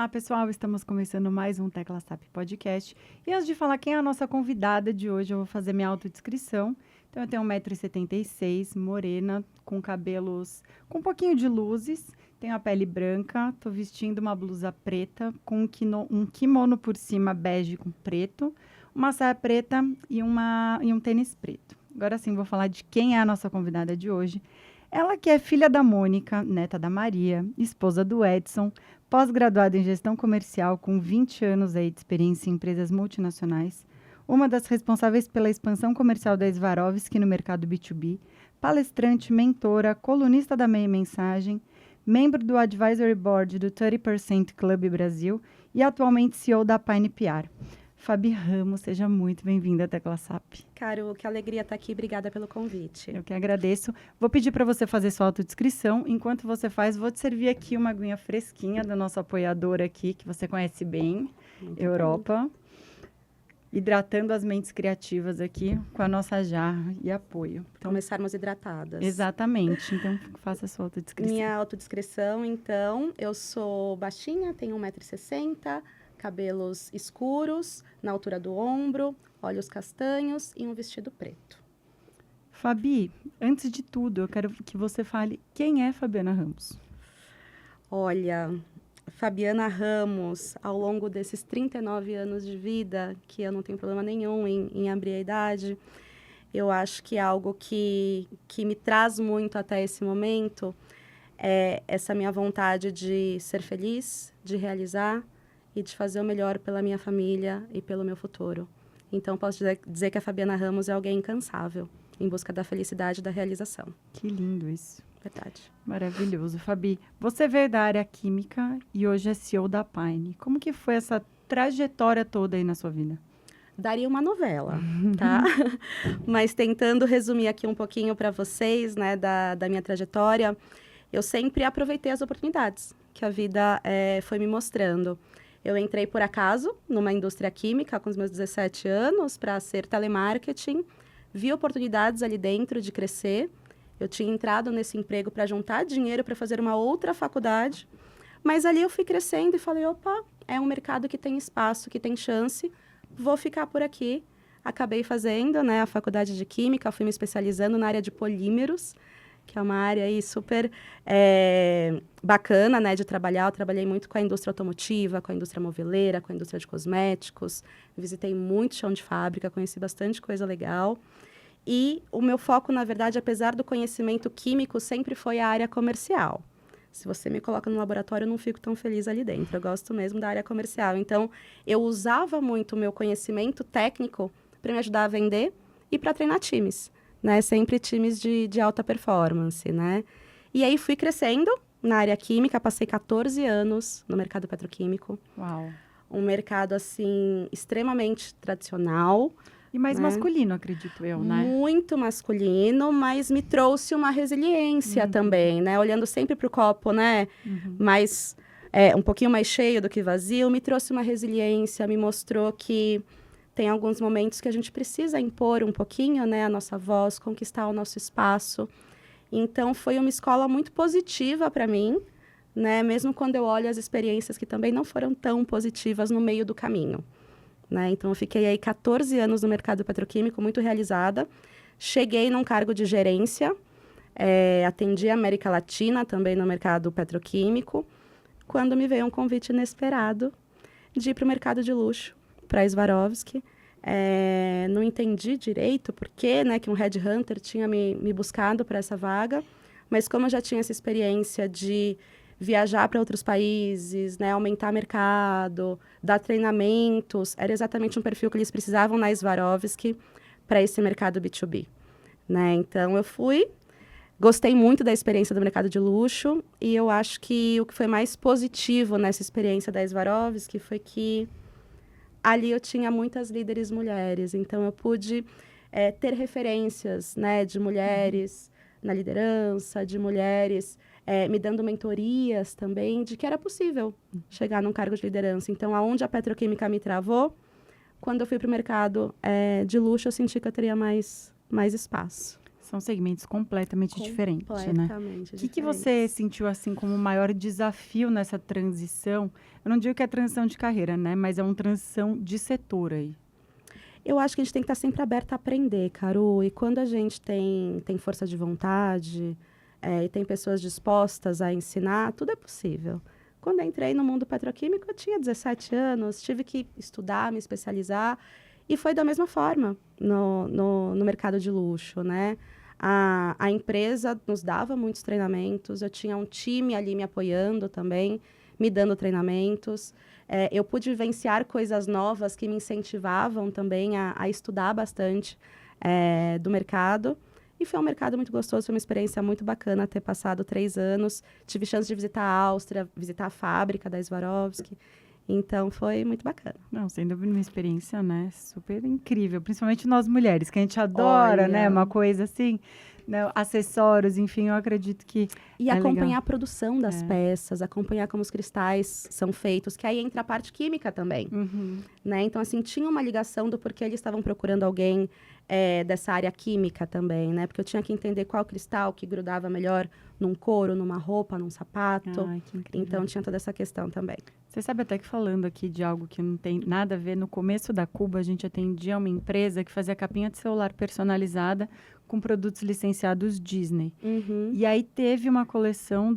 Olá, pessoal, estamos começando mais um Tecla SAP Podcast. E antes de falar quem é a nossa convidada de hoje, eu vou fazer minha autodescrição. Então, eu tenho 1,76 m, morena, com cabelos com um pouquinho de luzes, tenho a pele branca, estou vestindo uma blusa preta com um kimono por cima bege com preto, uma saia preta e um tênis preto. Agora sim, vou falar de quem é a nossa convidada de hoje. Ela que é filha da Mônica, neta da Maria, esposa do Edson, pós-graduada em gestão comercial com 20 anos aí de experiência em empresas multinacionais, uma das responsáveis pela expansão comercial da Swarovski no mercado B2B, palestrante, mentora, colunista da Meia Mensagem, membro do Advisory Board do 30% Club Brasil e atualmente CEO da Pine PR. Fabi Ramos, seja muito bem-vinda à Tecla SAP. Caro, que alegria estar aqui. Obrigada pelo convite. Eu que agradeço. Vou pedir para você fazer sua autodescrição. Enquanto você faz, vou te servir aqui uma aguinha fresquinha da nossa apoiadora aqui, que você conhece bem, Muito Europa. bem. Hidratando as mentes criativas aqui com a nossa jarra e apoio. Então, começarmos hidratadas. Exatamente. Então, faça a sua autodescrição. Minha autodescrição, então, eu sou baixinha, tenho 1,60 m, cabelos escuros, na altura do ombro, olhos castanhos e um vestido preto. Fabi, antes de tudo, eu quero que você fale quem é Fabiana Ramos. Olha, Fabiana Ramos, ao longo desses 39 anos de vida, que eu não tenho problema nenhum em abrir a idade, eu acho que algo que me traz muito até esse momento é essa minha vontade de ser feliz, de realizar e de fazer o melhor pela minha família e pelo meu futuro. Então, posso dizer que a Fabiana Ramos é alguém incansável, em busca da felicidade e da realização. Que lindo isso. Verdade. Maravilhoso. Fabi, você veio da área química e hoje é CEO da Pine. Como que foi essa trajetória toda aí na sua vida? Daria uma novela, tá? Mas tentando resumir aqui um pouquinho para vocês, né, da minha trajetória, eu sempre aproveitei as oportunidades que a vida foi me mostrando. Eu entrei por acaso numa indústria química com os meus 17 anos para ser telemarketing, vi oportunidades ali dentro de crescer. Eu tinha entrado nesse emprego para juntar dinheiro para fazer uma outra faculdade, mas ali eu fui crescendo e falei, opa, é um mercado que tem espaço, que tem chance, vou ficar por aqui. Acabei fazendo, né, a faculdade de Química, fui me especializando na área de polímeros, que é uma área aí super bacana, né, de trabalhar. Eu trabalhei muito com a indústria automotiva, com a indústria moveleira, com a indústria de cosméticos. Visitei muito chão de fábrica, conheci bastante coisa legal. E o meu foco, na verdade, apesar do conhecimento químico, sempre foi a área comercial. Se você me coloca no laboratório, eu não fico tão feliz ali dentro. Eu gosto mesmo da área comercial. Então, eu usava muito o meu conhecimento técnico para me ajudar a vender e para treinar times, né? Sempre times de alta performance, né? E aí, fui crescendo na área química. Passei 14 anos no mercado petroquímico. Uau. Um mercado, assim, extremamente tradicional. E mais masculino, acredito eu, né? Muito masculino, mas me trouxe uma resiliência também, né? Olhando sempre para o copo, né? Mais, um pouquinho mais cheio do que vazio, me trouxe uma resiliência, me mostrou que tem alguns momentos que a gente precisa impor um pouquinho, né? A nossa voz, conquistar o nosso espaço. Então, foi uma escola muito positiva para mim, né? Mesmo quando eu olho as experiências que também não foram tão positivas no meio do caminho. Né? Então, eu fiquei aí 14 anos no mercado petroquímico, muito realizada. Cheguei num cargo de gerência, atendi a América Latina também no mercado petroquímico, quando me veio um convite inesperado de ir para o mercado de luxo, para a Swarovski. Não entendi direito por que, né, que um headhunter tinha me buscado para essa vaga, mas como eu já tinha essa experiência de viajar para outros países, né, aumentar mercado, dar treinamentos, era exatamente um perfil que eles precisavam na Swarovski para esse mercado B2B, né? Então, eu fui, gostei muito da experiência do mercado de luxo e eu acho que o que foi mais positivo nessa experiência da Swarovski foi que ali eu tinha muitas líderes mulheres, então eu pude ter referências, né, de mulheres na liderança, de mulheres me dando mentorias também, de que era possível chegar num cargo de liderança. Então, aonde a petroquímica me travou, quando eu fui para o mercado de luxo, eu senti que eu teria mais espaço. São segmentos completamente diferentes, né? Completamente O que você sentiu, assim, como o maior desafio nessa transição? Eu não digo que é transição de carreira, né? Mas é uma transição de setor aí. Eu acho que a gente tem que estar sempre aberta a aprender, Caru. E quando a gente tem força de vontade e tem pessoas dispostas a ensinar, tudo é possível. Quando eu entrei no mundo petroquímico, eu tinha 17 anos, tive que estudar, me especializar. E foi da mesma forma no mercado de luxo, né? A empresa nos dava muitos treinamentos, eu tinha um time ali me apoiando também, me dando treinamentos. Eu pude vivenciar coisas novas que me incentivavam também a estudar bastante do mercado. E foi um mercado muito gostoso, foi uma experiência muito bacana ter passado 3 anos. Tive chance de visitar a Áustria, visitar a fábrica da Swarovski. Então, foi muito bacana. Não, sem dúvida, uma experiência, né, super incrível. Principalmente nós mulheres, que a gente adora, né, uma coisa assim, né, acessórios, enfim, eu acredito que E é acompanhar legal. a produção das peças, acompanhar como os cristais são feitos, que aí entra a parte química também, né? Então, assim, tinha uma ligação do porquê eles estavam procurando alguém dessa área química também, né? Porque eu tinha que entender qual cristal que grudava melhor num couro, numa roupa, num sapato. Ai, que incrível. Então, tinha toda essa questão também. Você sabe até que falando aqui de algo que não tem nada a ver, no começo da Cuba a gente atendia uma empresa que fazia capinha de celular personalizada com produtos licenciados Disney. E aí teve uma coleção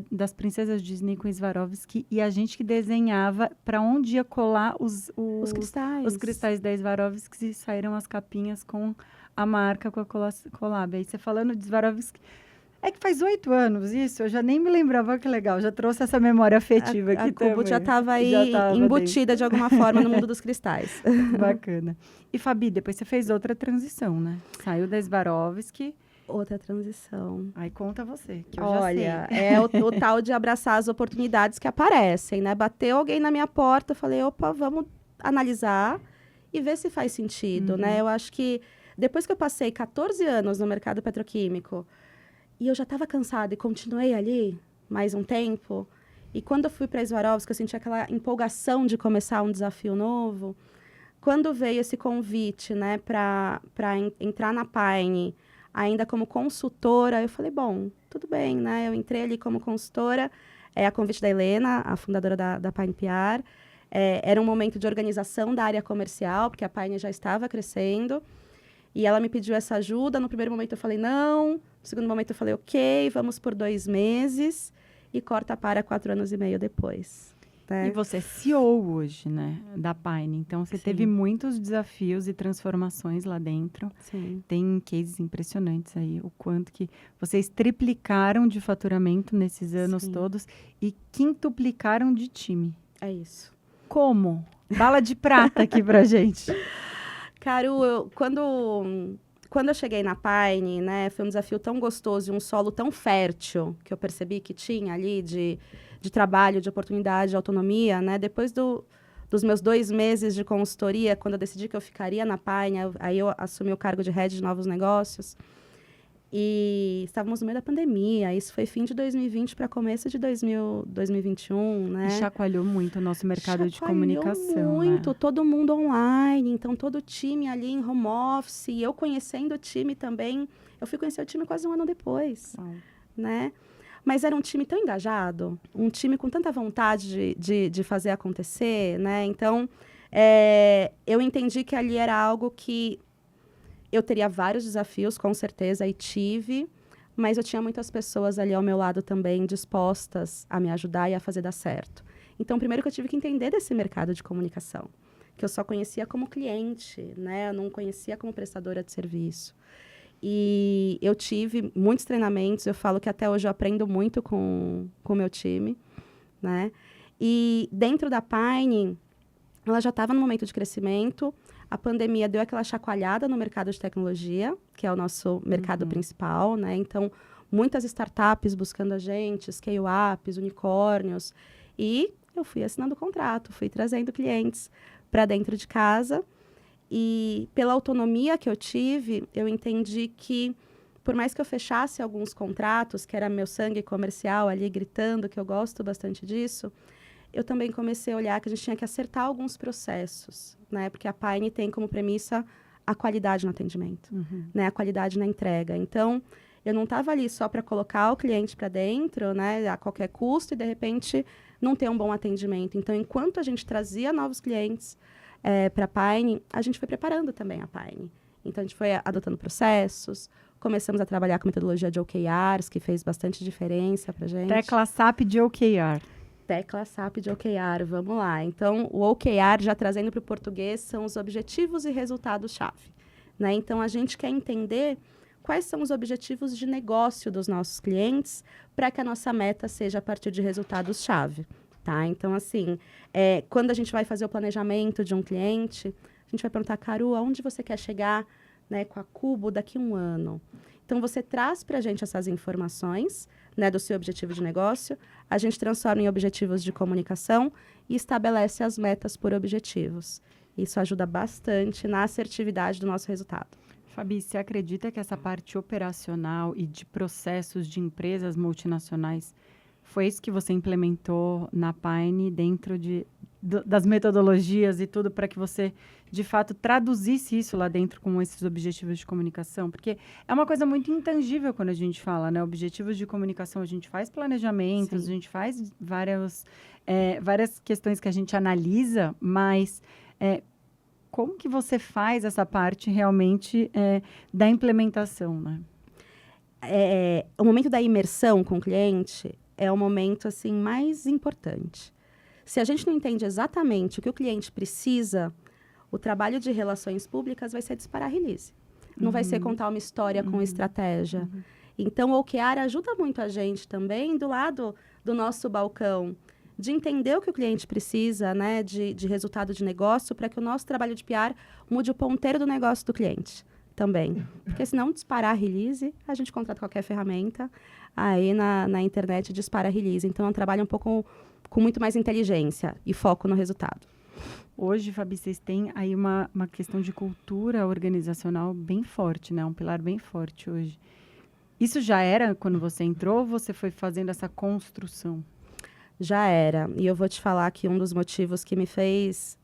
das princesas Disney com Swarovski e a gente que desenhava para onde ia colar os cristais da Swarovski e saíram as capinhas com a marca com a collab. Aí você falando de Swarovski, é que faz 8 anos isso, eu já nem me lembrava, que legal, já trouxe essa memória afetiva aqui também. A Cubo já estava aí embutida de alguma forma no mundo dos cristais. Bacana. E Fabi, depois você fez outra transição, né? Saiu da Swarovski. Outra transição. Aí conta você, que eu Olha, já sei. é o tal de abraçar as oportunidades que aparecem, né? Bateu alguém na minha porta, eu falei, opa, vamos analisar e ver se faz sentido, né? Eu acho que depois que eu passei 14 anos no mercado petroquímico, e eu já estava cansada e continuei ali mais um tempo. E quando eu fui para a Swarovski, eu senti aquela empolgação de começar um desafio novo. Quando veio esse convite, né, para entrar na Pine, ainda como consultora, eu falei, bom, tudo bem, né? Eu entrei ali como consultora, a convite da Helena, a fundadora da Pine PR. Era um momento de organização da área comercial, porque a Pine já estava crescendo. E ela me pediu essa ajuda. No primeiro momento eu falei não. No segundo momento eu falei ok, vamos por 2 meses. E corta para 4 anos e meio depois. Né? E você é CEO hoje, né, da Pine. Então, você teve muitos desafios e transformações lá dentro. Sim. Tem cases impressionantes aí. O quanto que vocês triplicaram de faturamento nesses anos todos e quintuplicaram de time. É isso. Como? Bala de prata aqui pra gente. Caru, quando eu cheguei na Pine, né, foi um desafio tão gostoso e um solo tão fértil que eu percebi que tinha ali de trabalho, de oportunidade, de autonomia, né? Depois dos meus 2 meses de consultoria, quando eu decidi que eu ficaria na Pine, aí eu assumi o cargo de head de novos negócios. E estávamos no meio da pandemia. Isso foi fim de 2020 para começo de 2021, né? E chacoalhou muito o nosso mercado de comunicação, muito, né? todo mundo online. Então, todo o time ali em home office. E eu conhecendo o time também. Eu fui conhecer o time quase 1 ano depois, né? Mas era um time tão engajado. Um time com tanta vontade de fazer acontecer, né? Então, eu entendi que ali era algo que eu teria vários desafios, com certeza, e tive, mas eu tinha muitas pessoas ali ao meu lado também dispostas a me ajudar e a fazer dar certo. Então, primeiro que eu tive que entender desse mercado de comunicação, que eu só conhecia como cliente, né? Eu não conhecia como prestadora de serviço. E eu tive muitos treinamentos, eu falo que até hoje eu aprendo muito com o meu time, né? E dentro da Pine, ela já estava no momento de crescimento. A pandemia deu aquela chacoalhada no mercado de tecnologia, que é o nosso mercado principal, né? Então, muitas startups buscando a gente, scale-ups, unicórnios. E eu fui assinando contrato, fui trazendo clientes para dentro de casa. E pela autonomia que eu tive, eu entendi que, por mais que eu fechasse alguns contratos, que era meu sangue comercial ali gritando, que eu gosto bastante disso, eu também comecei a olhar que a gente tinha que acertar alguns processos, né? Porque a Pine tem como premissa a qualidade no atendimento, né? A qualidade na entrega. Então, eu não estava ali só para colocar o cliente para dentro, né? A qualquer custo e, de repente, não ter um bom atendimento. Então, enquanto a gente trazia novos clientes para a Pine, a gente foi preparando também a Pine. Então, a gente foi adotando processos, começamos a trabalhar com metodologia de OKRs, que fez bastante diferença para a gente. Tecla SAP de OKR. Tecla SAP de OKR, vamos lá. Então, o OKR, já trazendo para o português, são os objetivos e resultados-chave, né? Então, a gente quer entender quais são os objetivos de negócio dos nossos clientes para que a nossa meta seja a partir de resultados-chave, tá? Então, assim, quando a gente vai fazer o planejamento de um cliente, a gente vai perguntar, Caru, aonde você quer chegar, né, com a Cubo daqui a um ano? Então, você traz para a gente essas informações, né, do seu objetivo de negócio, a gente transforma em objetivos de comunicação e estabelece as metas por objetivos. Isso ajuda bastante na assertividade do nosso resultado. Fabi, você acredita que essa parte operacional e de processos de empresas multinacionais foi isso que você implementou na Pine dentro das metodologias e tudo para que você, de fato, traduzisse isso lá dentro com esses objetivos de comunicação? Porque é uma coisa muito intangível quando a gente fala, né? Objetivos de comunicação, a gente faz planejamentos, Sim. a gente faz várias questões que a gente analisa, mas como que você faz essa parte realmente da implementação, né? O momento da imersão com o cliente é o momento assim, mais importante. Se a gente não entende exatamente o que o cliente precisa, o trabalho de relações públicas vai ser disparar release. Não vai ser contar uma história com estratégia. Então, o OKR ajuda muito a gente também, do lado do nosso balcão, de entender o que o cliente precisa, né, de resultado de negócio, para que o nosso trabalho de PR mude o ponteiro do negócio do cliente também. Porque senão disparar release, a gente contrata qualquer ferramenta, aí na internet dispara release. Então, é um trabalho um pouco com muito mais inteligência e foco no resultado. Hoje, Fabi, vocês têm aí uma questão de cultura organizacional bem forte, né? Um pilar bem forte hoje. Isso já era quando você entrou ou você foi fazendo essa construção? Já era. E eu vou te falar que um dos motivos que me fez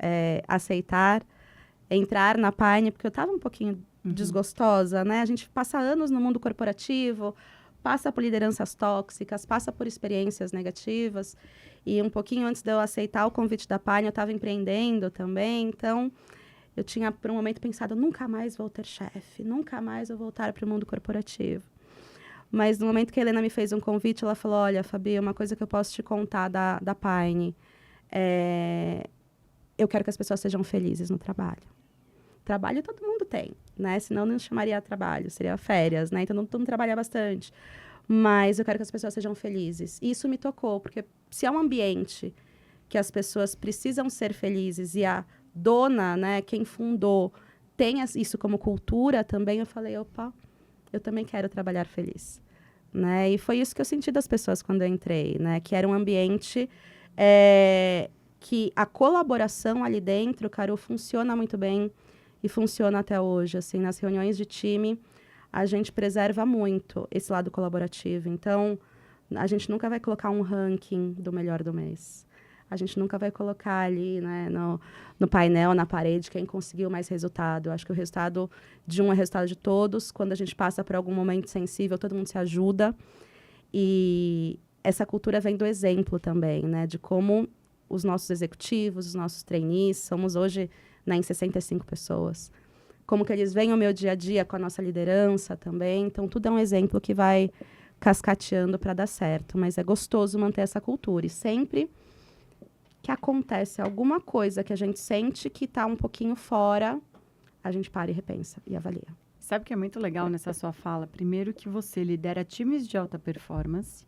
entrar na Pine, porque eu estava um pouquinho desgostosa, né? A gente passa anos no mundo corporativo, passa por lideranças tóxicas, passa por experiências negativas. E um pouquinho antes de eu aceitar o convite da Pine, eu estava empreendendo também. Então, eu tinha, por um momento, pensado, nunca mais vou ter chefe, nunca mais vou voltar para o mundo corporativo. Mas no momento que a Helena me fez um convite, ela falou, olha, Fabi, uma coisa que eu posso te contar da Pine, eu quero que as pessoas sejam felizes no trabalho. Trabalho todo mundo tem, né? Senão não chamaria trabalho, seria férias, né? Então, todo mundo trabalha bastante. Mas eu quero que as pessoas sejam felizes. E isso me tocou, porque se é um ambiente que as pessoas precisam ser felizes e a dona, né, quem fundou, tem isso como cultura também, eu falei, opa, eu também quero trabalhar feliz, né? E foi isso que eu senti das pessoas quando eu entrei, né? Que era um ambiente que a colaboração ali dentro, Caru, funciona muito bem e funciona até hoje, assim, nas reuniões de time, a gente preserva muito esse lado colaborativo. Então, a gente nunca vai colocar um ranking do melhor do mês. A gente nunca vai colocar ali, né, no painel, na parede, quem conseguiu mais resultado. Eu acho que o resultado de um é resultado de todos. Quando a gente passa por algum momento sensível, todo mundo se ajuda. E essa cultura vem do exemplo também, né, de como os nossos executivos, os nossos trainees, somos hoje, né, em 65 pessoas. Como que eles veem o meu dia a dia com a nossa liderança também. Então, tudo é um exemplo que vai cascateando para dar certo. Mas é gostoso manter essa cultura. E sempre que acontece alguma coisa que a gente sente que está um pouquinho fora, a gente para e repensa e avalia. Sabe o que é muito legal nessa sua fala? Primeiro que você lidera times de alta performance,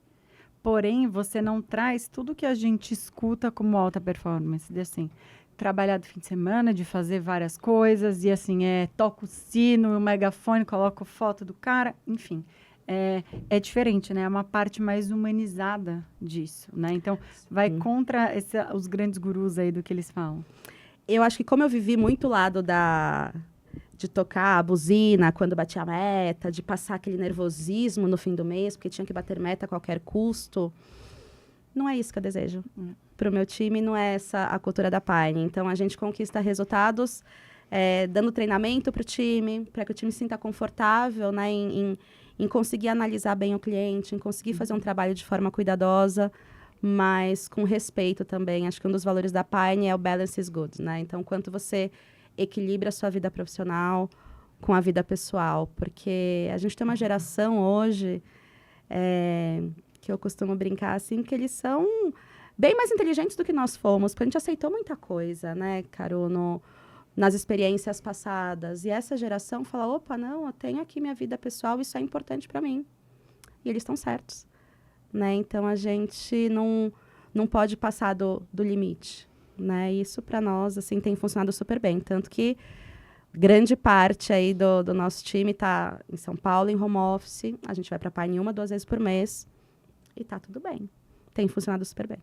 porém você não traz tudo que a gente escuta como alta performance. De assim, trabalhar do fim de semana, de fazer várias coisas, e assim, toca o sino, o megafone, coloca foto do cara, enfim. É diferente, né? É uma parte mais humanizada disso, né? Então, vai contra os grandes gurus aí do que eles falam. Eu acho que como eu vivi muito o lado de tocar a buzina quando batia a meta, de passar aquele nervosismo no fim do mês, porque tinha que bater meta a qualquer custo, não é isso que eu desejo. Para o meu time, não é essa a cultura da Pine. Então, a gente conquista resultados dando treinamento para o time, para que o time se sinta confortável, né, em conseguir analisar bem o cliente, em conseguir fazer um trabalho de forma cuidadosa, mas com respeito também. Acho que um dos valores da Pine é o balance is good, né? Então, quanto você equilibra a sua vida profissional com a vida pessoal, porque a gente tem uma geração hoje que eu costumo brincar assim, que eles são bem mais inteligentes do que nós fomos, porque a gente aceitou muita coisa, né, Caro, nas experiências passadas. E essa geração fala, opa, não, eu tenho aqui minha vida pessoal, isso é importante para mim. E eles estão certos, né? Então, a gente não pode passar do limite, né? Isso, para nós, assim, tem funcionado super bem. Tanto que grande parte aí do nosso time está em São Paulo, em home office. A gente vai para a Pine 1, 2 vezes por mês. E tá tudo bem. Tem funcionado super bem.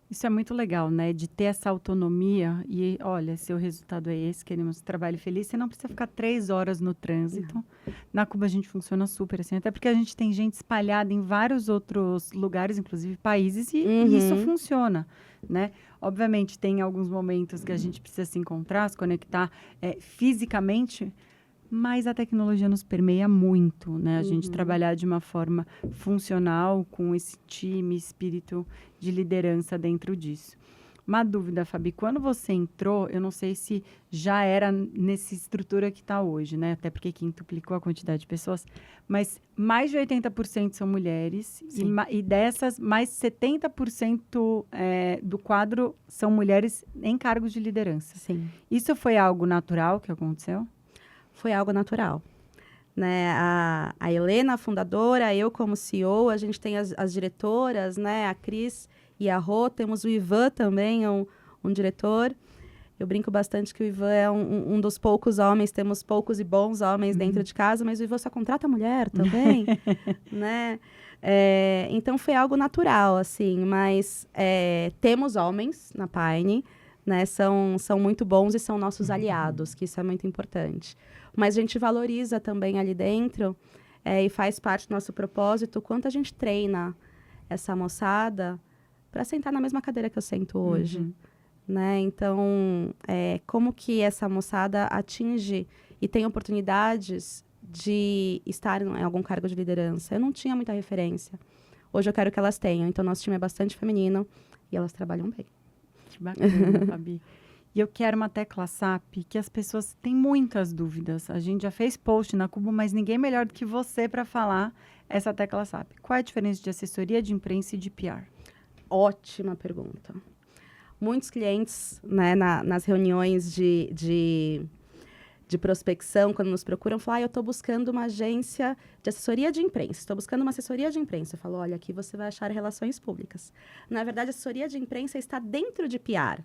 Isso é muito legal, né? De ter essa autonomia e, olha, se o resultado é esse, queremos trabalho feliz, você não precisa ficar 3 horas no trânsito. Não. Na Cuba a gente funciona super assim, até porque a gente tem gente espalhada em vários outros lugares, inclusive países, e isso funciona, né? Obviamente, tem alguns momentos que a gente precisa se encontrar, se conectar fisicamente, mas a tecnologia nos permeia muito, né? A gente trabalhar de uma forma funcional, com esse time, espírito de liderança dentro disso. Uma dúvida, Fabi, quando você entrou, eu não sei se já era nessa estrutura que está hoje, né? Até porque quintuplicou a quantidade de pessoas, mas mais de 80% são mulheres e dessas, mais 70% do quadro são mulheres em cargos de liderança. Sim. Isso foi algo natural que aconteceu? Foi algo natural, né? A Helena, a fundadora, eu como CEO, a gente tem as diretoras, né? A Cris e a Rô, temos o Ivan também, um diretor. Eu brinco bastante que o Ivan é um dos poucos homens, temos poucos e bons homens dentro de casa, mas o Ivan só contrata mulher também, né? Então, foi algo natural, assim, mas temos homens na Pine, né? São muito bons e são nossos aliados, que isso é muito importante. Mas a gente valoriza também ali dentro e faz parte do nosso propósito o quanto a gente treina essa moçada para sentar na mesma cadeira que eu sento hoje. Né? Então, como que essa moçada atinge e tem oportunidades de estar em algum cargo de liderança? Eu não tinha muita referência. Hoje eu quero que elas tenham. Então, nosso time é bastante feminino e elas trabalham bem. Que bacana, Fabi. E eu quero uma tecla SAP que as pessoas têm muitas dúvidas. A gente já fez post na Cubo, mas ninguém melhor do que você para falar essa tecla SAP. Qual é a diferença de assessoria de imprensa e de PR? Ótima pergunta. Muitos clientes, né, nas reuniões de prospecção, quando nos procuram, falam, eu estou buscando uma agência de assessoria de imprensa. Estou buscando uma assessoria de imprensa. Eu falo, olha, aqui você vai achar relações públicas. Na verdade, a assessoria de imprensa está dentro de PR.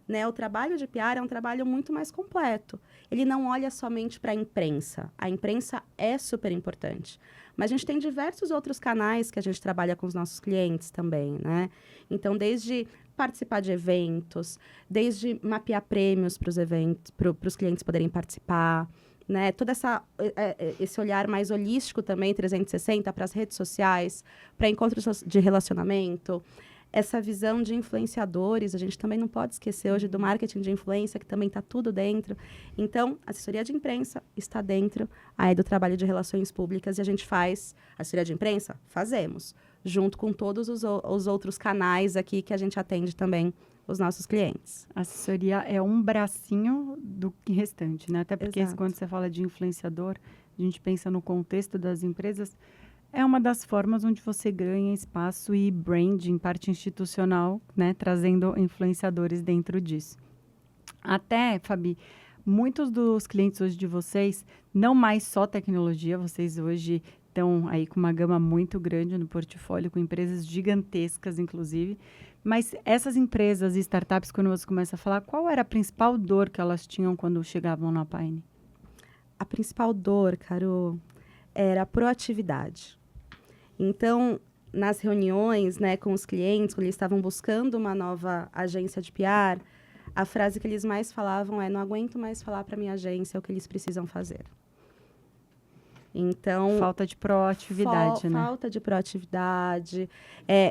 Né? O trabalho de PR é um trabalho muito mais completo. Ele não olha somente para a imprensa. A imprensa é super importante. Mas a gente tem diversos outros canais que a gente trabalha com os nossos clientes também, né? Então, desde participar de eventos, desde mapear prêmios para os eventos, para os clientes poderem participar, né? Todo esse olhar mais holístico também, 360, para as redes sociais, para encontros de relacionamento. Essa visão de influenciadores, a gente também não pode esquecer hoje do marketing de influência, que também está tudo dentro. Então, a assessoria de imprensa está dentro aí do trabalho de relações públicas e a gente faz assessoria de imprensa? Fazemos, junto com todos os outros canais aqui que a gente atende também os nossos clientes. A assessoria é um bracinho do restante, né? Até porque quando você fala de influenciador, a gente pensa no contexto das empresas. É uma das formas onde você ganha espaço e branding, parte institucional, né? Trazendo influenciadores dentro disso. Até, Fabi, muitos dos clientes hoje de vocês, não mais só tecnologia, vocês hoje estão aí com uma gama muito grande no portfólio, com empresas gigantescas, inclusive. Mas essas empresas e startups, quando você começa a falar, qual era a principal dor que elas tinham quando chegavam na Pine? A principal dor, Caro, era a proatividade. Então, nas reuniões, né, com os clientes, quando eles estavam buscando uma nova agência de PR, a frase que eles mais falavam é: não aguento mais falar para minha agência o que eles precisam fazer. Então, falta de proatividade, né? Falta de proatividade,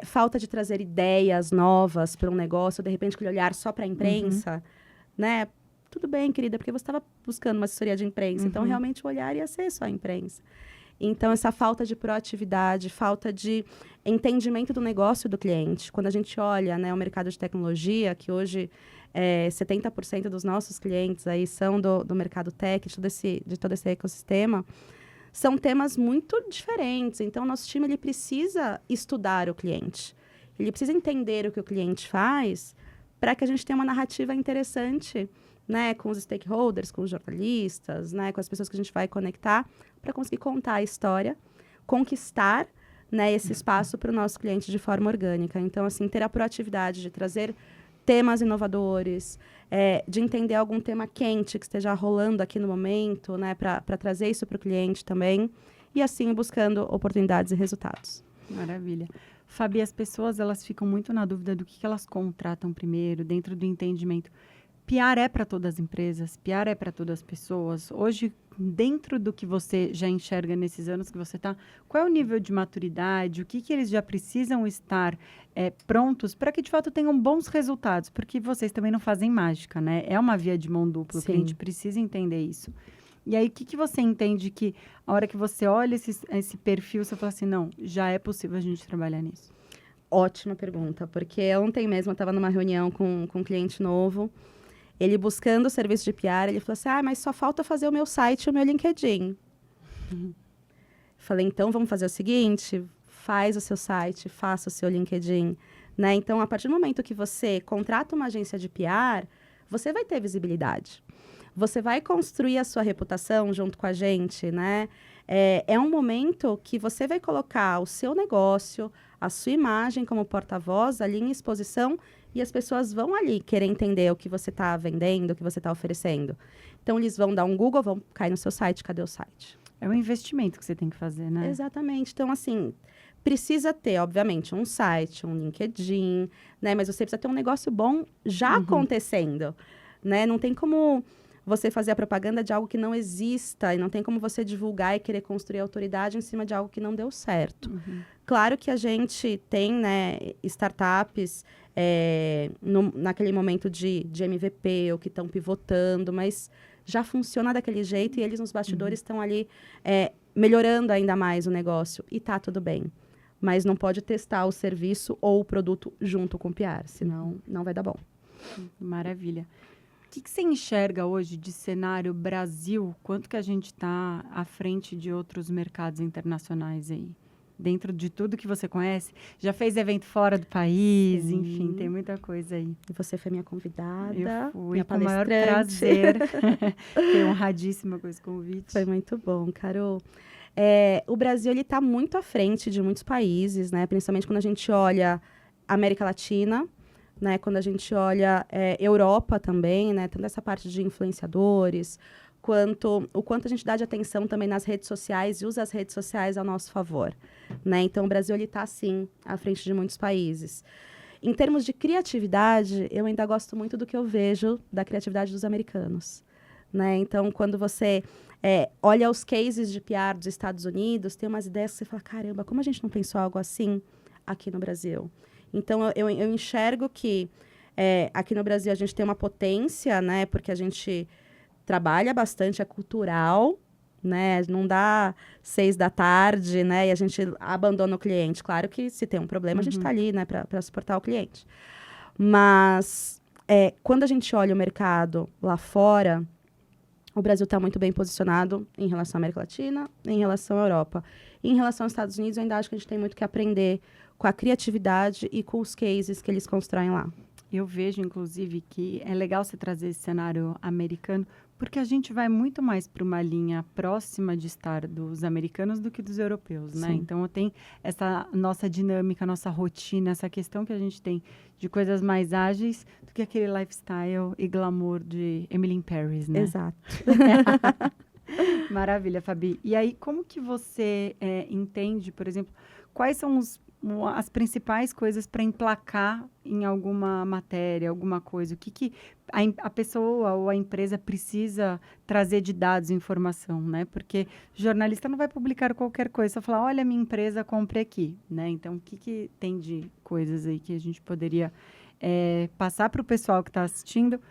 falta de trazer ideias novas para um negócio, de repente, aquele olhar só para a imprensa, né? tudo bem, querida, porque você estava buscando uma assessoria de imprensa. Então, realmente, o olhar ia ser só a imprensa. Então, essa falta de proatividade, falta de entendimento do negócio do cliente. Quando a gente olha, né, o mercado de tecnologia, que hoje 70% dos nossos clientes aí são do mercado tech, de todo esse ecossistema, são temas muito diferentes. Então, nosso time ele precisa estudar o cliente. Ele precisa entender o que o cliente faz para que a gente tenha uma narrativa interessante, né, com os stakeholders, com os jornalistas, né, com as pessoas que a gente vai conectar, para conseguir contar a história, conquistar, né, esse espaço para o nosso cliente de forma orgânica. Então, assim, ter a proatividade de trazer temas inovadores, de entender algum tema quente que esteja rolando aqui no momento, né, para trazer isso para o cliente também, e assim buscando oportunidades e resultados. Maravilha. Fabi, as pessoas elas ficam muito na dúvida do que elas contratam primeiro, dentro do entendimento. PR é para todas as empresas, PR é para todas as pessoas. Hoje, dentro do que você já enxerga nesses anos que você está, qual é o nível de maturidade, o que eles já precisam estar prontos para que, de fato, tenham bons resultados? Porque vocês também não fazem mágica, né? É uma via de mão dupla, o cliente precisa entender isso. E aí, o que você entende que, a hora que você olha esse perfil, você fala assim, não, já é possível a gente trabalhar nisso? Ótima pergunta, porque ontem mesmo eu estava numa reunião com um cliente novo, ele buscando o serviço de PR, ele falou assim, mas só falta fazer o meu site e o meu LinkedIn. Falei, então vamos fazer o seguinte, faz o seu site, faça o seu LinkedIn, né? Então, a partir do momento que você contrata uma agência de PR, você vai ter visibilidade. Você vai construir a sua reputação junto com a gente, né? É um momento que você vai colocar o seu negócio, a sua imagem como porta-voz ali em exposição e as pessoas vão ali querer entender o que você está vendendo, o que você está oferecendo. Então, eles vão dar um Google, vão cair no seu site. Cadê o site? É um investimento que você tem que fazer, né? Exatamente. Então, assim, precisa ter, obviamente, um site, um LinkedIn, né? Mas você precisa ter um negócio bom já acontecendo, né? Não tem como você fazer a propaganda de algo que não exista e não tem como você divulgar e querer construir autoridade em cima de algo que não deu certo. Claro que a gente tem, né, startups naquele momento de MVP ou que estão pivotando, mas já funciona daquele jeito e eles nos bastidores estão ali melhorando ainda mais o negócio e tá tudo bem. Mas não pode testar o serviço ou o produto junto com o PR, senão não vai dar bom. Maravilha. O que você enxerga hoje de cenário Brasil? Quanto que a gente está à frente de outros mercados internacionais aí? Dentro de tudo que você conhece? Já fez evento fora do país? Sim. Enfim, tem muita coisa aí. E você foi minha convidada, eu fui, minha com o maior palestrante. prazer. Fiquei honradíssima com esse convite. Foi muito bom, Carol. O Brasil está muito à frente de muitos países, né? Principalmente quando a gente olha América Latina, né? Quando a gente olha Europa também, né? Tanto essa parte de influenciadores, o quanto a gente dá de atenção também nas redes sociais e usa as redes sociais ao nosso favor, né? Então, o Brasil está, sim, à frente de muitos países. Em termos de criatividade, eu ainda gosto muito do que eu vejo da criatividade dos americanos, né? Então, quando você olha os cases de PR dos Estados Unidos, tem umas ideias que você fala, caramba, como a gente não pensou algo assim aqui no Brasil? Então, eu enxergo que aqui no Brasil a gente tem uma potência, né? Porque a gente trabalha bastante, é cultural, né? Não dá 6 da tarde, né? E a gente abandona o cliente. Claro que se tem um problema, a gente está ali, né? Para suportar o cliente. Mas, quando a gente olha o mercado lá fora, o Brasil está muito bem posicionado em relação à América Latina, em relação à Europa. E em relação aos Estados Unidos, eu ainda acho que a gente tem muito que aprender com a criatividade e com os cases que eles constroem lá. Eu vejo, inclusive, que é legal você trazer esse cenário americano, porque a gente vai muito mais para uma linha próxima de estar dos americanos do que dos europeus, né? Sim. Então, tem essa nossa dinâmica, nossa rotina, essa questão que a gente tem de coisas mais ágeis do que aquele lifestyle e glamour de Emily in Paris, né? Exato. Maravilha, Fabi. E aí, como que você entende, por exemplo, quais são as principais coisas para emplacar em alguma matéria, alguma coisa? O que a pessoa ou a empresa precisa trazer de dados e informação, né? Porque jornalista não vai publicar qualquer coisa, só falar, olha, minha empresa, compre aqui, né? Então, o que tem de coisas aí que a gente poderia passar para o pessoal que está assistindo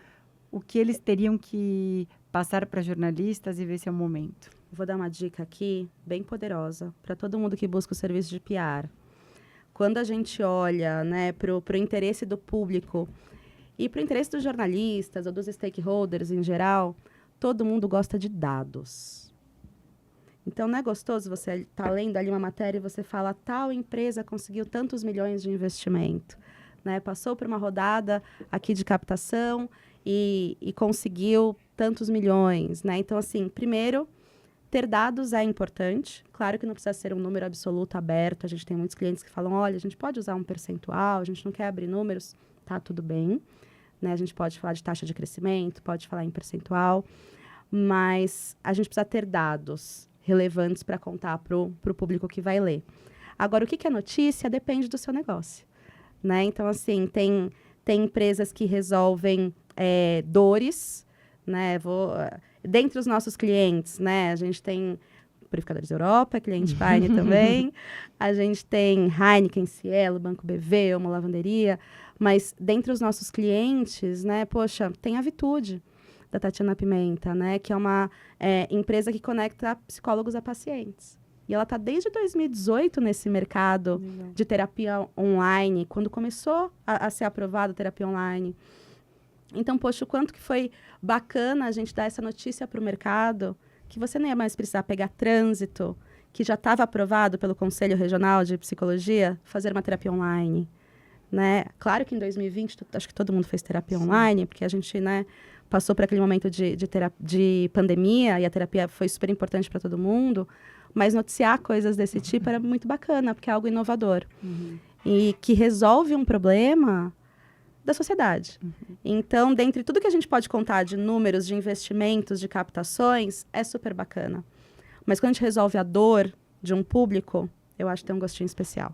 o que eles teriam que passar para jornalistas e ver se é o momento? Vou dar uma dica aqui bem poderosa para todo mundo que busca o serviço de PR. Quando a gente olha, né, para o interesse do público e para o interesse dos jornalistas ou dos stakeholders em geral, todo mundo gosta de dados. Então, não é gostoso você estar lendo ali uma matéria e você fala, tal empresa conseguiu tantos milhões de investimento, né? Passou por uma rodada aqui de captação e conseguiu tantos milhões, né? Então, assim, primeiro, ter dados é importante. Claro que não precisa ser um número absoluto aberto. A gente tem muitos clientes que falam, olha, a gente pode usar um percentual, a gente não quer abrir números, tá tudo bem. Né? A gente pode falar de taxa de crescimento, pode falar em percentual, mas a gente precisa ter dados relevantes para contar para o público que vai ler. Agora, o que é notícia depende do seu negócio. Né? Então, assim, tem empresas que resolvem dores, né? Dentre os nossos clientes, né? A gente tem Purificadores Europa, cliente Fine também. A gente tem Heineken, Cielo, Banco BV, uma lavanderia. Mas dentre os nossos clientes, né? Poxa, tem a Vitude, da Tatiana Pimenta, né? Que é uma empresa que conecta psicólogos a pacientes. E ela está desde 2018 nesse mercado de terapia online, quando começou a ser aprovada a terapia online. Então, poxa, o quanto que foi bacana a gente dar essa notícia para o mercado, que você nem ia mais precisar pegar trânsito, que já estava aprovado pelo Conselho Regional de Psicologia, fazer uma terapia online. Né? Claro que em 2020, acho que todo mundo fez terapia online, porque a gente, né, passou por aquele momento de pandemia e a terapia foi super importante para todo mundo, mas noticiar coisas desse tipo era muito bacana, porque é algo inovador. E que resolve um problema da sociedade. Então, dentre tudo que a gente pode contar de números, de investimentos, de captações, é super bacana. Mas quando a gente resolve a dor de um público, eu acho que tem um gostinho especial.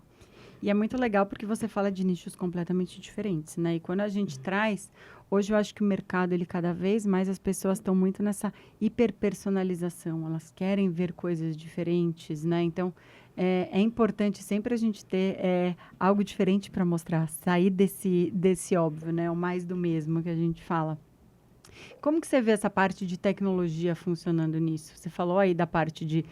E é muito legal porque você fala de nichos completamente diferentes, né? E quando a gente traz... Hoje eu acho que o mercado, ele cada vez mais, as pessoas estão muito nessa hiperpersonalização. Elas querem ver coisas diferentes, né? Então, é importante sempre a gente ter algo diferente para mostrar. Sair desse óbvio, né? O mais do mesmo que a gente fala. Como que você vê essa parte de tecnologia funcionando nisso? Você falou aí da parte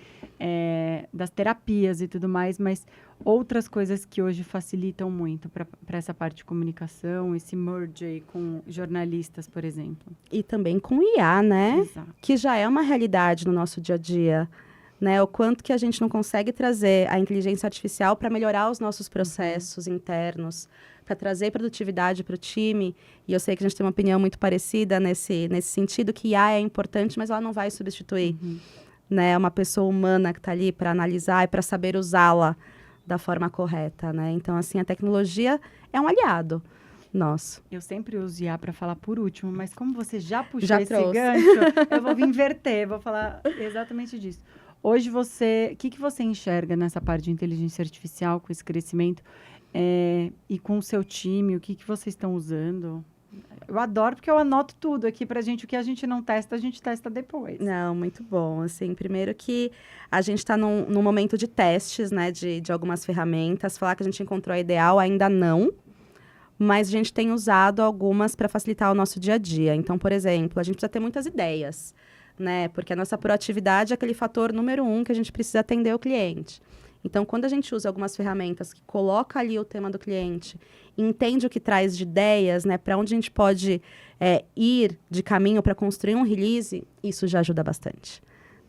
das terapias e tudo mais, mas outras coisas que hoje facilitam muito para essa parte de comunicação, esse merge aí com jornalistas, por exemplo. E também com IA, né? Exato. Que já é uma realidade no nosso dia a dia. Né? O quanto que a gente não consegue trazer a inteligência artificial para melhorar os nossos processos internos, para trazer produtividade para o time. E eu sei que a gente tem uma opinião muito parecida nesse sentido, que IA é importante, mas ela não vai substituir né? Uma pessoa humana que está ali para analisar e para saber usá-la da forma correta. Né? Então, assim, a tecnologia é um aliado nosso. Eu sempre uso IA para falar por último, mas como você já puxou Já esse trouxe. gancho, eu vou inverter, vou falar exatamente disso. Hoje, o que você enxerga nessa parte de inteligência artificial, com esse crescimento, e com o seu time, o que vocês estão usando? Eu adoro, porque eu anoto tudo aqui pra gente. O que a gente não testa, a gente testa depois. Não, muito bom. Assim, primeiro que a gente está num momento de testes, né, de algumas ferramentas. Falar que a gente encontrou a ideal, ainda não. Mas a gente tem usado algumas para facilitar o nosso dia a dia. Então, por exemplo, a gente precisa ter muitas ideias, né? Porque a nossa proatividade é aquele fator número 1 que a gente precisa atender o cliente. Então, quando a gente usa algumas ferramentas que coloca ali o tema do cliente, entende o que traz de ideias, né? Para onde a gente pode ir de caminho para construir um release, isso já ajuda bastante,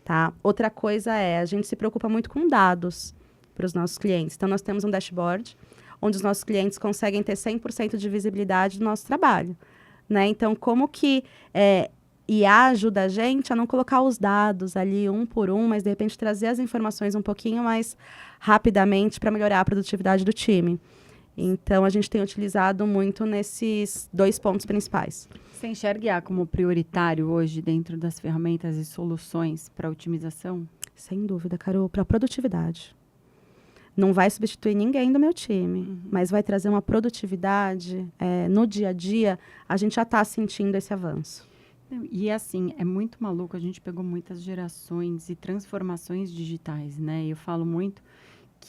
tá? Outra coisa a gente se preocupa muito com dados para os nossos clientes. Então, nós temos um dashboard onde os nossos clientes conseguem ter 100% de visibilidade do nosso trabalho, né? Então, como que IA ajuda a gente a não colocar os dados ali um por um, mas de repente trazer as informações um pouquinho mais rapidamente para melhorar a produtividade do time. Então, a gente tem utilizado muito nesses 2 pontos principais. Você enxerga IA como prioritário hoje dentro das ferramentas e soluções para otimização? Sem dúvida, Carol, para produtividade. Não vai substituir ninguém do meu time, mas vai trazer uma produtividade no dia a dia. A gente já está sentindo esse avanço. E assim, é muito maluco, a gente pegou muitas gerações e transformações digitais, né? Eu falo muito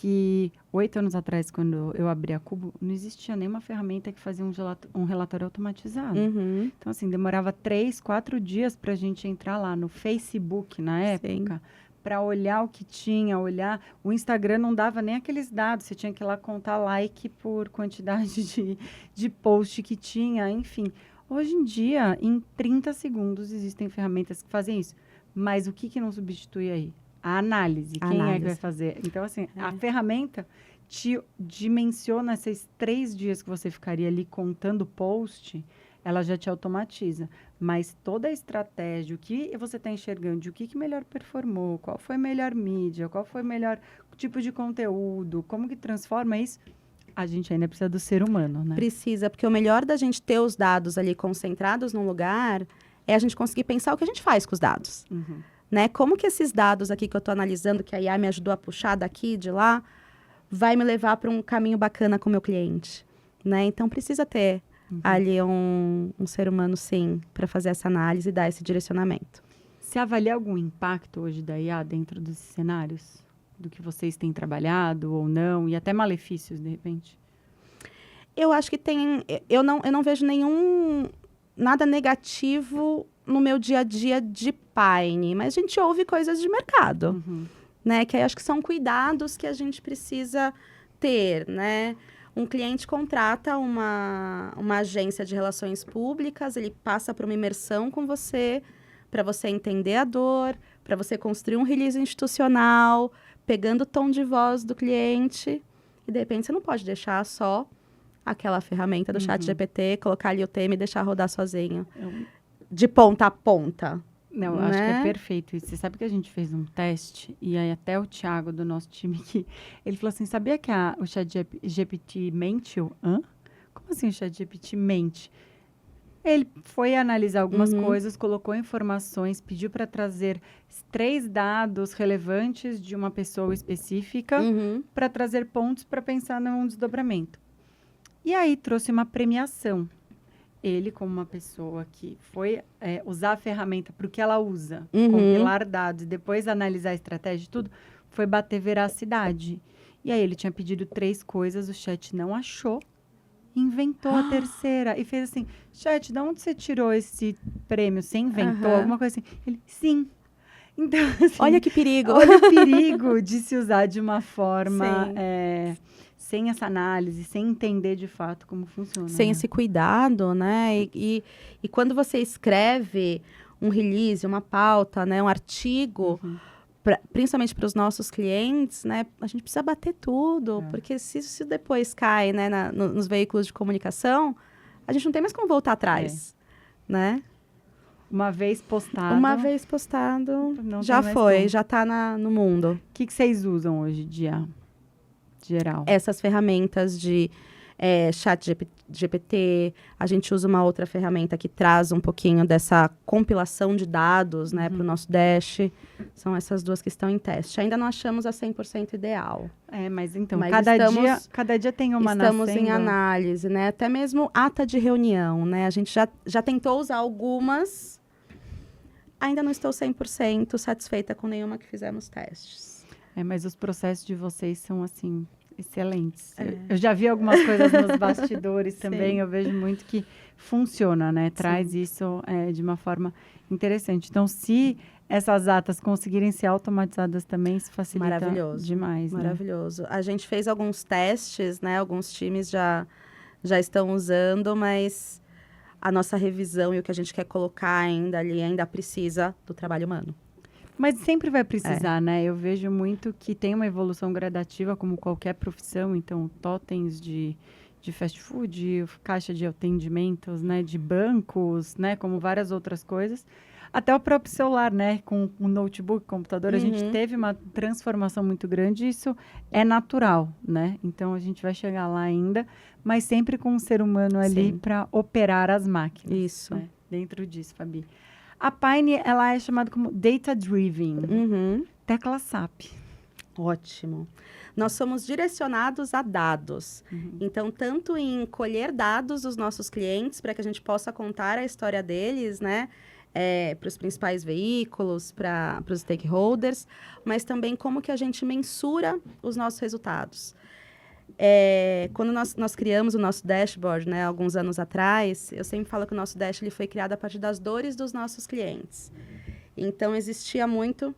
que 8 anos atrás, quando eu abri a Cubo, não existia nenhuma ferramenta que fazia um relatório automatizado. Uhum. Então, assim, demorava 3, 4 dias para a gente entrar lá no Facebook, na época, para olhar o que tinha, olhar. O Instagram não dava nem aqueles dados, você tinha que ir lá contar like por quantidade de post que tinha, enfim. Hoje em dia, em 30 segundos, existem ferramentas que fazem isso. Mas o que não substitui aí? A análise. Quem é que vai fazer? Então, assim, a ferramenta te dimensiona esses 3 dias que você ficaria ali contando post, ela já te automatiza. Mas toda a estratégia, o que você está enxergando, o que melhor performou, qual foi a melhor mídia, qual foi o melhor tipo de conteúdo, como que transforma isso, a gente ainda precisa do ser humano, né? Precisa, porque o melhor da gente ter os dados ali concentrados num lugar é a gente conseguir pensar o que a gente faz com os dados. Uhum. Né? Como que esses dados aqui que eu estou analisando, que a IA me ajudou a puxar daqui, de lá, vai me levar para um caminho bacana com o meu cliente, né? Então, precisa ter ali um ser humano, sim, para fazer essa análise e dar esse direcionamento. Você avalia algum impacto hoje da IA dentro desses cenários? Do que vocês têm trabalhado ou não? E até malefícios, de repente? Eu acho que tem... Eu não vejo nada negativo no meu dia a dia de Pine, mas a gente ouve coisas de mercado, né? Que aí acho que são cuidados que a gente precisa ter, né? Um cliente contrata uma agência de relações públicas, ele passa por uma imersão com você, para você entender a dor, para você construir um release institucional, pegando o tom de voz do cliente, e de repente você não pode deixar só aquela ferramenta do ChatGPT, colocar ali o tema e deixar rodar sozinho. De ponta a ponta. Não, eu acho que é perfeito isso. Você sabe que a gente fez um teste, e aí até o Thiago do nosso time aqui, ele falou assim, sabia que o ChatGPT mente? Hã? Como assim o ChatGPT mente? Ele foi analisar algumas coisas, colocou informações, pediu para trazer 3 dados relevantes de uma pessoa específica para trazer pontos para pensar num desdobramento. E aí trouxe uma premiação. Ele, como uma pessoa que foi usar a ferramenta para o que ela usa, compilar dados e depois analisar a estratégia e tudo, foi bater veracidade. E aí ele tinha pedido 3 coisas, o chat não achou, inventou a terceira e fez assim, chat, de onde você tirou esse prêmio? Você inventou alguma coisa assim? Ele, sim. Então, assim, olha que perigo. Olha o perigo de se usar de uma forma... sem essa análise, sem entender de fato como funciona. Sem esse cuidado, né? E quando você escreve um release, uma pauta, né? Um artigo, principalmente para os nossos clientes, né? A gente precisa bater tudo, porque se isso depois cai, né? Nos veículos de comunicação, a gente não tem mais como voltar atrás, né? Uma vez postado... Uma vez postado, não já foi, como. já está no mundo. O que vocês usam hoje de IA? Geral. Essas ferramentas de ChatGPT, a gente usa uma outra ferramenta que traz um pouquinho dessa compilação de dados, né, para o nosso Dash. São essas 2 que estão em teste. Ainda não achamos a 100% ideal. Mas então, mas cada dia tem uma estamos em análise, né? Até mesmo ata de reunião, né? A gente já tentou usar algumas. Ainda não estou 100% satisfeita com nenhuma que fizemos testes. Mas os processos de vocês são, assim, excelentes. Eu já vi algumas coisas nos bastidores também, eu vejo muito que funciona, né? Traz isso de uma forma interessante. Então, se essas atas conseguirem ser automatizadas também, isso facilita demais. Maravilhoso. Né? A gente fez alguns testes, né? Alguns times já estão usando, mas a nossa revisão e o que a gente quer colocar ainda precisa do trabalho humano. Mas sempre vai precisar, né? Eu vejo muito que tem uma evolução gradativa, como qualquer profissão. Então, totens de fast food, caixa de atendimentos, né? De bancos, né? Como várias outras coisas. Até o próprio celular, né? Com o notebook, computador, a gente teve uma transformação muito grande. E isso é natural, né? Então, a gente vai chegar lá ainda, mas sempre com um ser humano ali para operar as máquinas. Isso. Né? Dentro disso, Fabi. A Pine, ela é chamada como Data Driven. Tecla SAP. Ótimo. Nós somos direcionados a dados. Então, tanto em colher dados dos nossos clientes, para que a gente possa contar a história deles, né? para os principais veículos, para os stakeholders, mas também como que a gente mensura os nossos resultados. Quando nós criamos o nosso dashboard, né, alguns anos atrás, eu sempre falo que o nosso dash ele foi criado a partir das dores dos nossos clientes. Então, existia muito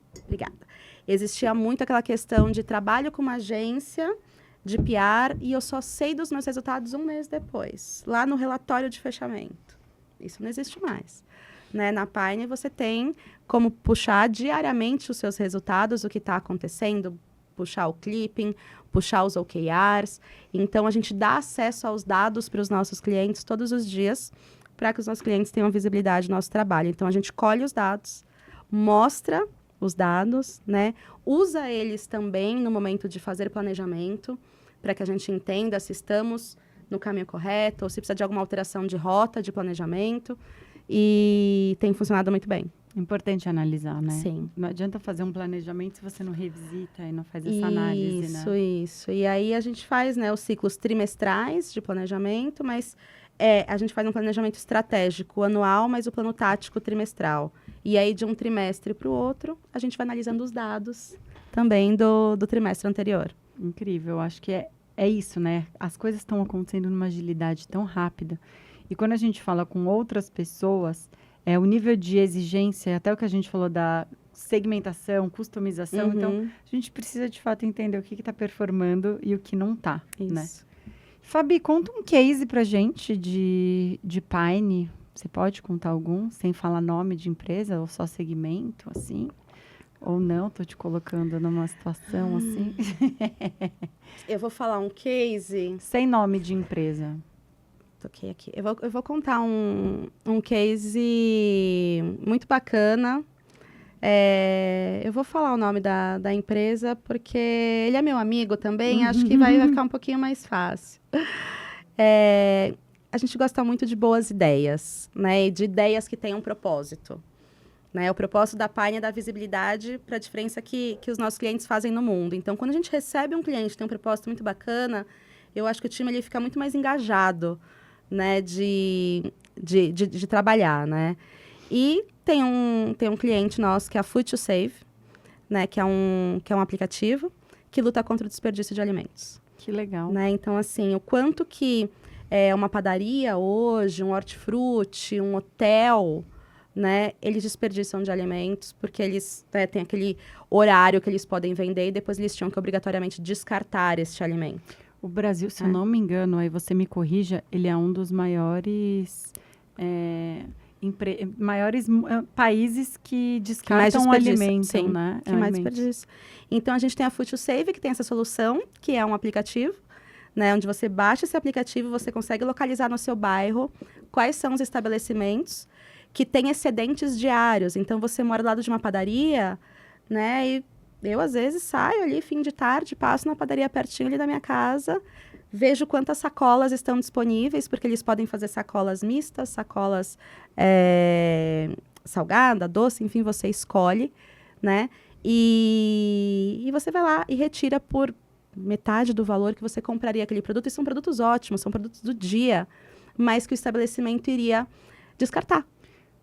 aquela questão de trabalho com uma agência de PR e eu só sei dos meus resultados 1 mês depois, lá no relatório de fechamento. Isso não existe mais. Né? Na Pine, você tem como puxar diariamente os seus resultados, o que está acontecendo, puxar o clipping, puxar os OKRs. Então, a gente dá acesso aos dados para os nossos clientes todos os dias, para que os nossos clientes tenham visibilidade do nosso trabalho. Então, a gente colhe os dados, mostra os dados, né? Usa eles também no momento de fazer planejamento, para que a gente entenda se estamos no caminho correto, ou se precisa de alguma alteração de rota, de planejamento. E tem funcionado muito bem. Importante analisar, né? Sim. Não adianta fazer um planejamento se você não revisita e não faz essa análise, né? Isso. E aí a gente faz, né, os ciclos trimestrais de planejamento, mas a gente faz um planejamento estratégico anual, mas o plano tático trimestral. E aí, de um trimestre para o outro, a gente vai analisando os dados também do trimestre anterior. Incrível. Acho que é isso, né? As coisas estão acontecendo numa agilidade tão rápida. E quando a gente fala com outras pessoas, o nível de exigência, até o que a gente falou da segmentação, customização, então a gente precisa de fato entender o que está performando e o que não está, né? Fabi, conta um case pra gente de Pine. Você pode contar algum, sem falar nome de empresa ou só segmento, assim? Ou não, tô te colocando numa situação assim. Eu vou falar um case... Sem nome de empresa. Toquei aqui. Eu vou contar um case muito bacana. Eu vou falar o nome da empresa, porque ele é meu amigo também, acho que vai ficar um pouquinho mais fácil. A gente gosta muito de boas ideias, né? E de ideias que tenham propósito. Né? O propósito da Pine é dar visibilidade para a diferença que os nossos clientes fazem no mundo. Então, quando a gente recebe um cliente que tem um propósito muito bacana, eu acho que o time ele fica muito mais engajado, né, de trabalhar, né? E tem um cliente nosso que é a Food to Save, né, que é um aplicativo que luta contra o desperdício de alimentos. Que legal. Né? Então, assim, o quanto que uma padaria hoje, um hortifruti, um hotel, né, eles desperdiçam de alimentos, porque eles têm aquele horário que eles podem vender e depois eles tinham que obrigatoriamente descartar este alimento. O Brasil, se eu não me engano, aí você me corrija, ele é um dos maiores países que descartam o alimento, sim, né? Que mais desperdiça. Então, a gente tem a Food to Save, que tem essa solução, que é um aplicativo, né, onde você baixa esse aplicativo, você consegue localizar no seu bairro quais são os estabelecimentos que têm excedentes diários. Então, você mora do lado de uma padaria, né, e eu, às vezes, saio ali, fim de tarde, passo na padaria pertinho ali da minha casa, vejo quantas sacolas estão disponíveis, porque eles podem fazer sacolas mistas, sacolas salgada, doce, enfim, você escolhe, né? E você vai lá e retira por metade do valor que você compraria aquele produto. E são produtos ótimos, são produtos do dia, mas que o estabelecimento iria descartar.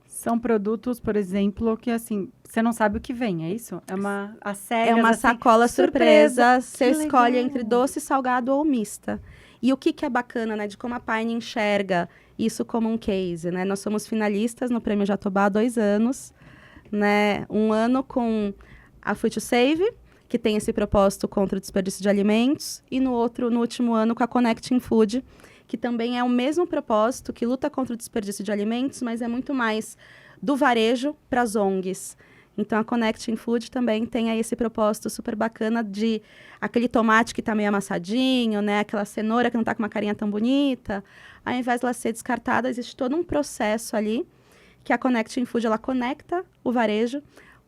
São produtos, por exemplo, que assim, você não sabe o que vem, é isso? É uma assim, sacola surpresa. Você escolhe entre doce, salgado ou mista. E o que é bacana, né, de como a Pine enxerga isso como um case, né? Nós somos finalistas no Prêmio Jatobá há 2 anos, né? 1 ano com a Food to Save, que tem esse propósito contra o desperdício de alimentos, e no último ano com a Connecting Food, que também é o mesmo propósito, que luta contra o desperdício de alimentos, mas é muito mais do varejo para as ONGs. Então, a Connecting Food também tem aí esse propósito super bacana de aquele tomate que está meio amassadinho, né? Aquela cenoura que não está com uma carinha tão bonita. Ao invés de ela ser descartada, existe todo um processo ali que a Connecting Food, ela conecta o varejo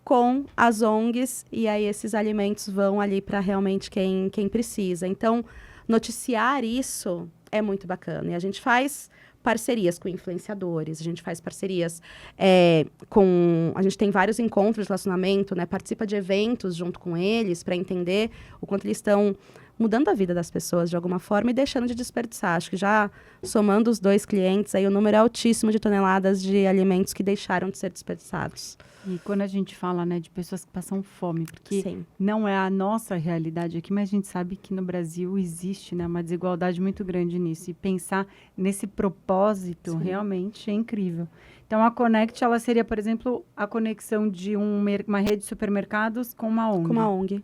com as ONGs e aí esses alimentos vão ali para realmente quem precisa. Então, noticiar isso é muito bacana. E a gente faz parcerias com influenciadores, a gente faz parcerias a gente tem vários encontros de relacionamento, né? Participa de eventos junto com eles para entender o quanto eles estão mudando a vida das pessoas de alguma forma e deixando de desperdiçar. Acho que já somando os 2 clientes, aí o número é altíssimo de toneladas de alimentos que deixaram de ser desperdiçados. E quando a gente fala, né, de pessoas que passam fome, porque Sim. não é a nossa realidade aqui, mas a gente sabe que no Brasil existe, né, uma desigualdade muito grande nisso. E pensar nesse propósito realmente é incrível. Então, a Connect, ela seria, por exemplo, a conexão de uma rede de supermercados com uma ONG. Com uma ONG.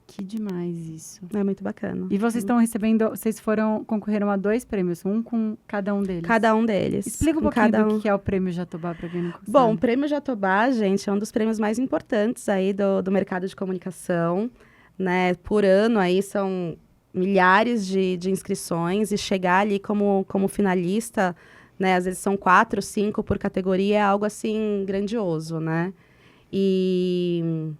Que demais isso. É muito bacana. E vocês estão recebendo, vocês concorreram a 2 prêmios, um com cada um deles. Cada um deles. Explica um com pouquinho cada do que é o Prêmio Jatobá para quem não sabe. Bom, o Prêmio Jatobá, gente, é um dos prêmios mais importantes aí do mercado de comunicação, né? Por ano aí são milhares de inscrições e chegar ali como finalista, né? Às vezes são 4, 5 por categoria, é algo assim grandioso, né? E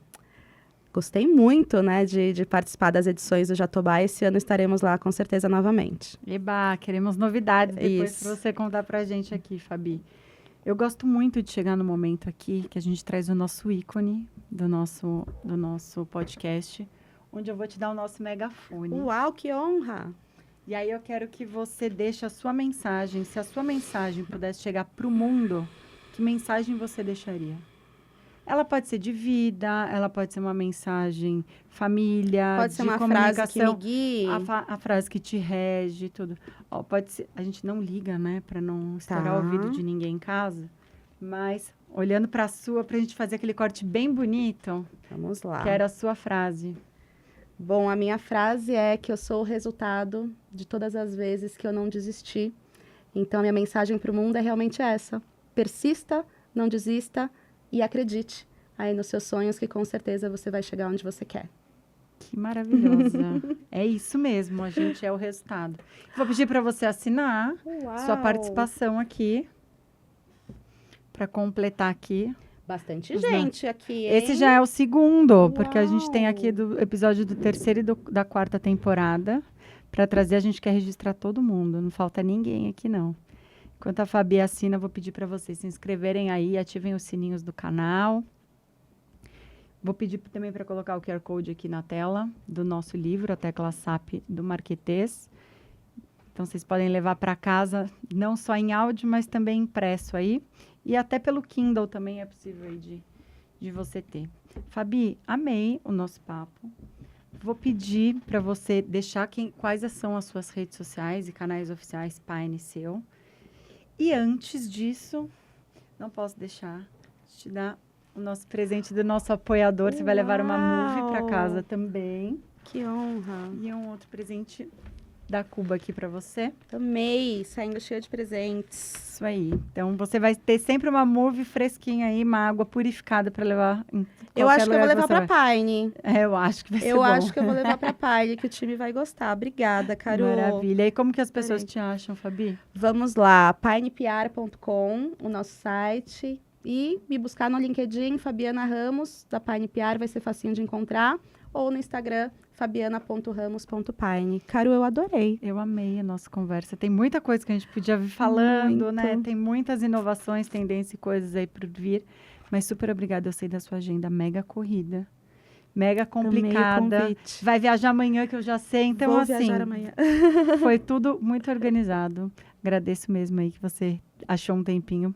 gostei muito, né, de participar das edições do Jatobá. Esse ano estaremos lá com certeza novamente. Eba, queremos novidades depois Isso. para você contar pra gente aqui, Fabi. Eu gosto muito de chegar no momento aqui que a gente traz o nosso ícone do nosso podcast, onde eu vou te dar o nosso megafone. Uau, que honra! E aí eu quero que você deixe a sua mensagem. Se a sua mensagem pudesse chegar pro mundo, que mensagem você deixaria? Ela pode ser de vida, ela pode ser uma mensagem família, Pode ser de uma frase que me comunicação, guie. a frase que te rege, tudo. Ó, pode ser, a gente não liga, né, para não estourar o ouvido de ninguém em casa, mas olhando para a sua, pra gente fazer aquele corte bem bonito, Vamos lá. quero a sua frase. Bom, a minha frase é que eu sou o resultado de todas as vezes que eu não desisti. Então, a minha mensagem para o mundo é realmente essa. Persista, não desista e acredite aí nos seus sonhos, que com certeza você vai chegar onde você quer. Que maravilhosa. É isso mesmo, a gente é o resultado. Vou pedir para você assinar sua participação aqui, para completar aqui. Bastante gente aqui, hein? Esse já é o segundo, porque a gente Uau! tem aqui do episódio do 3º e da 4ª temporada. Para trazer, a gente quer registrar todo mundo, não falta ninguém aqui, não. Enquanto a Fabi assina, eu vou pedir para vocês se inscreverem aí, ativem os sininhos do canal. Vou pedir também para colocar o QR Code aqui na tela do nosso livro, A Tecla SAP do Marquetês. Então, vocês podem levar para casa, não só em áudio, mas também impresso aí. E até pelo Kindle também é possível aí de você ter. Fabi, amei o nosso papo. Vou pedir para você deixar quais são as suas redes sociais e canais oficiais Pine seu. E antes disso, não posso deixar de te dar o nosso presente do nosso apoiador. Você vai levar uma movie para casa também. Que honra. E um outro presente da Cuba aqui para você. Amei, saindo cheia de presentes. Isso aí. Então, você vai ter sempre uma movie fresquinha aí, uma água purificada para levar em Eu acho que eu vou lugar levar você pra Pine. É, eu acho que vai ser Eu bom. acho que eu vou levar pra Pine, que o time vai gostar. Obrigada, Carol. Maravilha. E como que as pessoas Adorei. te acham, Fabi? Vamos lá, pinepiar.com, o nosso site. E me buscar no LinkedIn, Fabiana Ramos, da Pine PR, vai ser facinho de encontrar. Ou no Instagram, fabiana.ramos.pine. Caro, eu adorei. Eu amei a nossa conversa. Tem muita coisa que a gente podia vir falando, né? Tem muitas inovações, tendências e coisas aí por vir. Mas super obrigada. Eu sei da sua agenda mega corrida, mega complicada. Amei o convite. Vai viajar amanhã, que eu já sei. Então, Vou assim, viajar amanhã. foi tudo muito organizado. Agradeço mesmo aí que você achou um tempinho.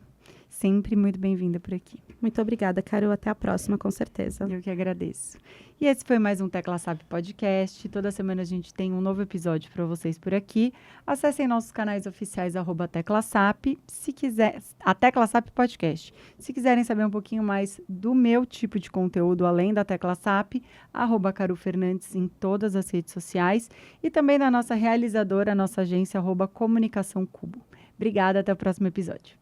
Sempre muito bem-vinda por aqui. Muito obrigada, Carol. Até a próxima, com certeza. Eu que agradeço. E esse foi mais um Tecla SAP Podcast. Toda semana a gente tem um novo episódio para vocês por aqui. Acessem nossos canais oficiais, @TeclaSAP, se quiser, a Tecla SAP Podcast. Se quiserem saber um pouquinho mais do meu tipo de conteúdo, além da Tecla SAP, @CaruFernandes em todas as redes sociais. E também na nossa realizadora, a nossa agência, @Comunicação Cubo. Obrigada, até o próximo episódio.